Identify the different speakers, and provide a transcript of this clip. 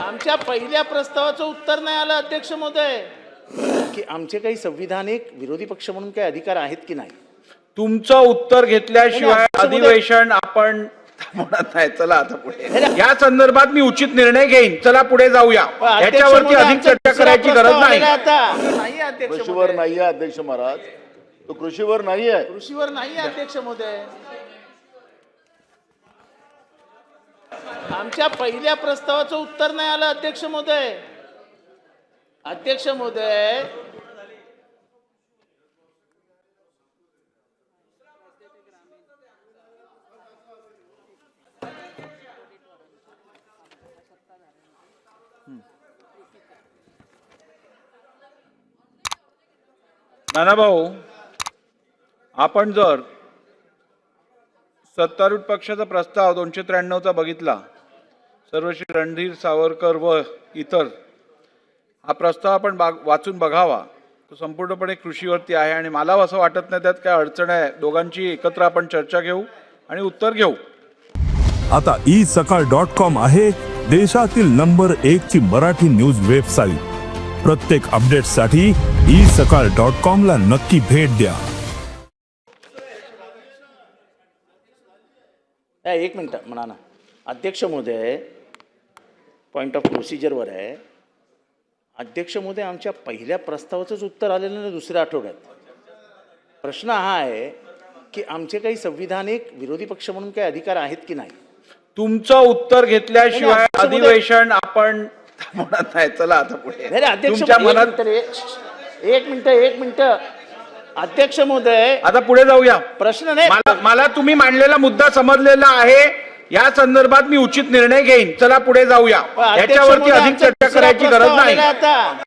Speaker 1: आमच्या पहिल्या प्रस्तावाचं उत्तर नाही आलं अध्यक्ष महोदय की आमचे काही संविधानिक विरोधी पक्ष म्हणून काही अधिकार आहेत की नाही.
Speaker 2: तुमचं उत्तर घेतल्याशिवाय
Speaker 1: नाही, नाही,
Speaker 2: अधिवेशन आपण थांबवणार नाही. चला आता पुढे या संदर्भात मी उचित निर्णय घेईन. चला पुढे जाऊया.
Speaker 1: अध्यक्ष
Speaker 2: याच्यावरती
Speaker 1: महोदय,
Speaker 2: अधिक
Speaker 1: आमचा
Speaker 2: चर्चा
Speaker 1: दुसरा
Speaker 2: करायची
Speaker 1: प्रस्ताव
Speaker 2: गरज नाही.
Speaker 1: आलेला आता. नाही अध्यक्ष
Speaker 3: कृषीवर
Speaker 1: महोदय.
Speaker 3: नाही आहे अध्यक्ष महाराज, तो कृषीवर नाही आहे.
Speaker 1: कृषीवर नाही आहे अध्यक्ष महोदय. आमच्या पहिल्या प्रस्तावाचं उत्तर नाही आलं अध्यक्ष महोदय. अध्यक्ष महोदय,
Speaker 2: नानाभाऊ, आपण जर सत्तारूढ पक्षाचा प्रस्ताव 293चा बघितला, सर्वश्री रणधीर सावरकर व इतर, हा प्रस्ताव आपण वाचून बघावा. तो संपूर्णपणे कृषीवरती आहे आणि मला असं वाटत नाही त्यात काय अडचण आहे. दोघांची एकत्र आपण चर्चा घेऊ आणि उत्तर घेऊ.
Speaker 4: आता isakal.com आहे देशातील नंबर 1 ची मराठी न्यूज वेबसाईट. प्रत्येक अपडेटसाठी isakal.com ला नक्की भेट द्या.
Speaker 1: एक मिनिट म्हणा ना अध्यक्ष महोदय, पॉइंट ऑफ प्रोसिजरवर आहे. अध्यक्ष महोदय, आमच्या पहिल्या प्रस्तावाचंच उत्तर आलेलं नाही दुसऱ्या आठवड्यात. प्रश्न हा आहे की आमचे काही संविधानिक विरोधी पक्ष म्हणून काही अधिकार आहेत की नाही.
Speaker 2: तुमचं उत्तर घेतल्याशिवाय
Speaker 1: नाही, अध्यक्ष महोदय.
Speaker 2: अधिवेशन आपण थांबवणार नाही. चला आता पुढे.
Speaker 1: नाही, अध्यक्ष
Speaker 2: तुमच्या
Speaker 1: महोदय,
Speaker 2: मनात
Speaker 1: एक मिनिट अध्यक्ष महोदय,
Speaker 2: आता पुढे जाऊया.
Speaker 1: प्रश्न नाही.
Speaker 2: मला तुम्ही मांडलेला मुद्दा समजलेला आहे. या संदर्भात मी उचित निर्णय घेईन. चला पुढे जाऊया.
Speaker 1: अध्यक्ष
Speaker 2: याच्यावरती
Speaker 1: महोदय,
Speaker 2: अधिक
Speaker 1: आमचा
Speaker 2: चर्चा
Speaker 1: दुसरा
Speaker 2: करायची गरज
Speaker 1: प्रस्ताव
Speaker 2: नाही.
Speaker 1: आलेला आता.